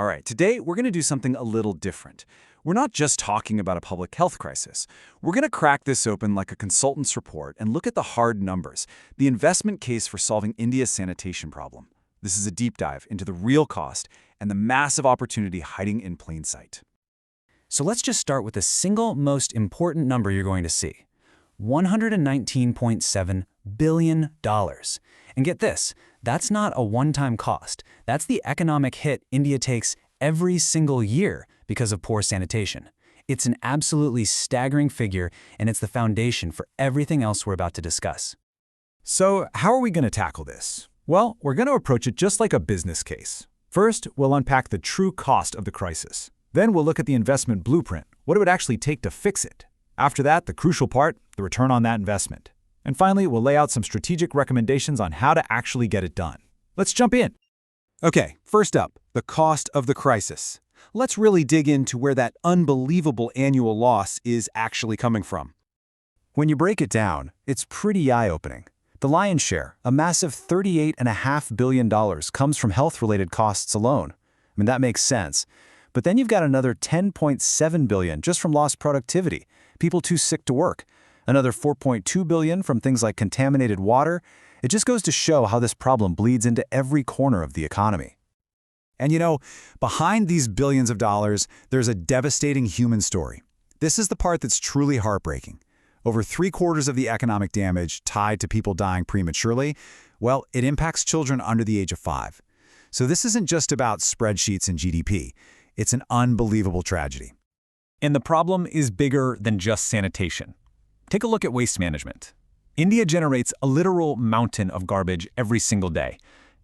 All right, today we're going to do something a little different. We're not just talking about a public health crisis. We're going to crack this open like a consultant's report and look at the hard numbers, the investment case for solving India's sanitation problem. This is a deep dive into the real cost and the massive opportunity hiding in plain sight. So let's just start with the single most important number you're going to see. $119.7 billion. And get this, that's not a one-time cost. That's the economic hit India takes every single year because of poor sanitation. It's an absolutely staggering figure, and it's the foundation for everything else we're about to discuss. So how are we going to tackle this? Well, we're going to approach it just like a business case. First, we'll unpack the true cost of the crisis. Then we'll look at the investment blueprint, what it would actually take to fix it. After that, the crucial part, the return on that investment. And finally, we'll lay out some strategic recommendations on how to actually get it done. Let's jump in. Okay, first up, the cost of the crisis. Let's really dig into where that unbelievable annual loss is actually coming from. When you break it down, it's pretty eye-opening. The lion's share, a massive $38.5 billion, comes from health-related costs alone. I mean, that makes sense. But then you've got another $10.7 billion just from lost productivity, people too sick to work. Another $4.2 billion from things like contaminated water. It just goes to show how this problem bleeds into every corner of the economy. And you know, behind these billions of dollars, there's a devastating human story. This is the part that's truly heartbreaking. Over 3/4 of the economic damage tied to people dying prematurely, well, it impacts children under the age of 5. So this isn't just about spreadsheets and GDP. It's an unbelievable tragedy. And the problem is bigger than just sanitation. Take a look at waste management. India generates a literal mountain of garbage every single day.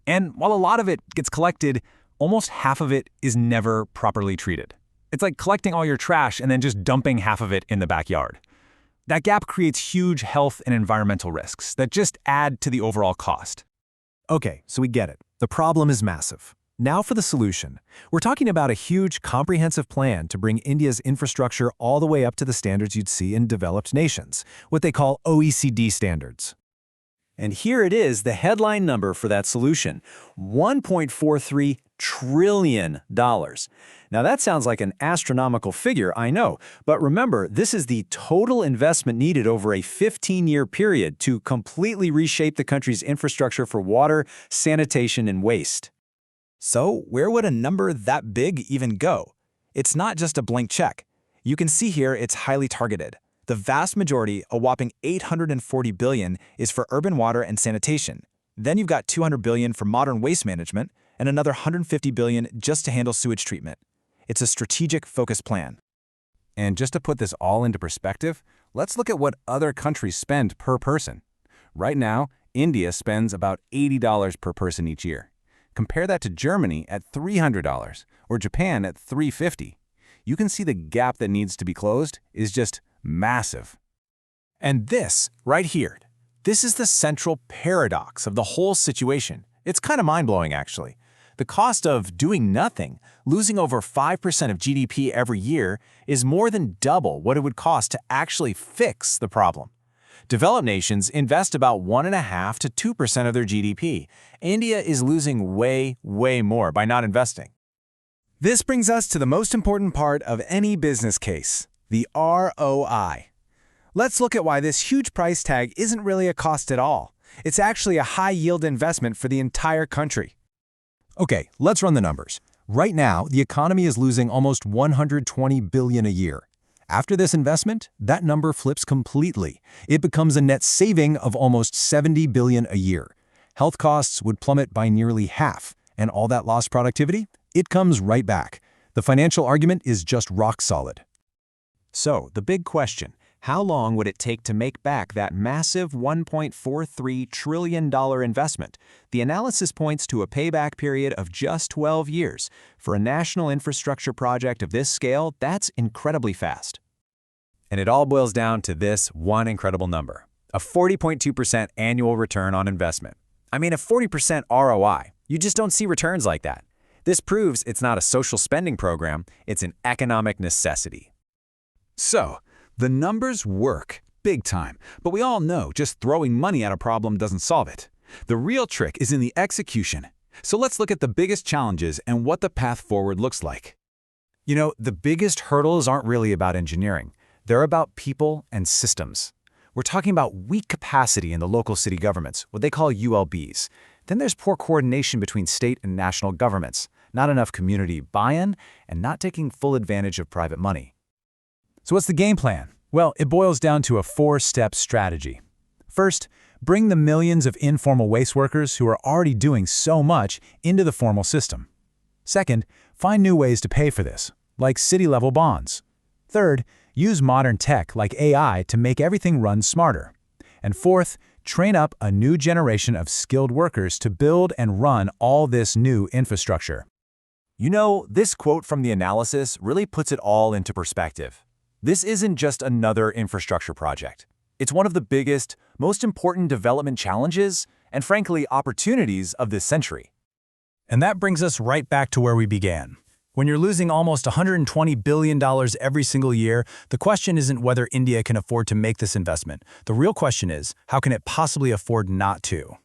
And while a lot of it gets collected, almost half of it is never properly treated. It's like collecting all your trash and then just dumping half of it in the backyard. That gap creates huge health and environmental risks that just add to the overall cost. Okay, so we get it. The problem is massive. Now for the solution. We're talking about a huge, comprehensive plan to bring India's infrastructure all the way up to the standards you'd see in developed nations, what they call OECD standards. And here it is, the headline number for that solution, $1.43 trillion. Now that sounds like an astronomical figure, I know, but remember, this is the total investment needed over a 15-year period to completely reshape the country's infrastructure for water, sanitation, and waste. So where would a number that big even go? It's not just a blank check. You can see here it's highly targeted. The vast majority, a whopping $840 billion, is for urban water and sanitation. Then you've got $200 billion for modern waste management and another $150 billion just to handle sewage treatment. It's a strategic, focused plan. And just to put this all into perspective, let's look at what other countries spend per person. Right now, India spends about $80 per person each year. Compare that to Germany at $300 or Japan at $350. You can see the gap that needs to be closed is just massive. And this, right here, this is the central paradox of the whole situation. It's kind of mind-blowing, actually. The cost of doing nothing, losing over 5% of GDP every year, is more than double what it would cost to actually fix the problem. Developed nations invest about 1.5% to 2% of their GDP. India is losing way more by not investing. This brings us to the most important part of any business case, the ROI. Let's look at why this huge price tag isn't really a cost at all. It's actually a high-yield investment for the entire country. Okay, let's run the numbers. Right now, the economy is losing almost $120 billion a year. After this investment, that number flips completely. It becomes a net saving of almost $70 billion a year. Health costs would plummet by nearly half, and all that lost productivity? It comes right back. The financial argument is just rock solid. So, the big question, how long would it take to make back that massive $1.43 trillion investment? The analysis points to a payback period of just 12 years. For a national infrastructure project of this scale, that's incredibly fast. And it all boils down to this one incredible number, a 40.2% annual return on investment. I mean, a 40% ROI. You just don't see returns like that. This proves it's not a social spending program, it's an economic necessity. So, the numbers work, big time, but we all know just throwing money at a problem doesn't solve it. The real trick is in the execution. So let's look at the biggest challenges and what the path forward looks like. You know, the biggest hurdles aren't really about engineering. They're about people and systems. We're talking about weak capacity in the local city governments, what they call ULBs. Then there's poor coordination between state and national governments, not enough community buy-in, and not taking full advantage of private money. So what's the game plan? Well, it boils down to a 4-step strategy. First, bring the millions of informal waste workers who are already doing so much into the formal system. Second, find new ways to pay for this, like city-level bonds. Third, use modern tech like AI to make everything run smarter. And fourth, train up a new generation of skilled workers to build and run all this new infrastructure. You know, this quote from the analysis really puts it all into perspective. This isn't just another infrastructure project. It's one of the biggest, most important development challenges and, frankly, opportunities of this century. And that brings us right back to where we began. When you're losing almost $120 billion every single year, the question isn't whether India can afford to make this investment. The real question is, how can it possibly afford not to?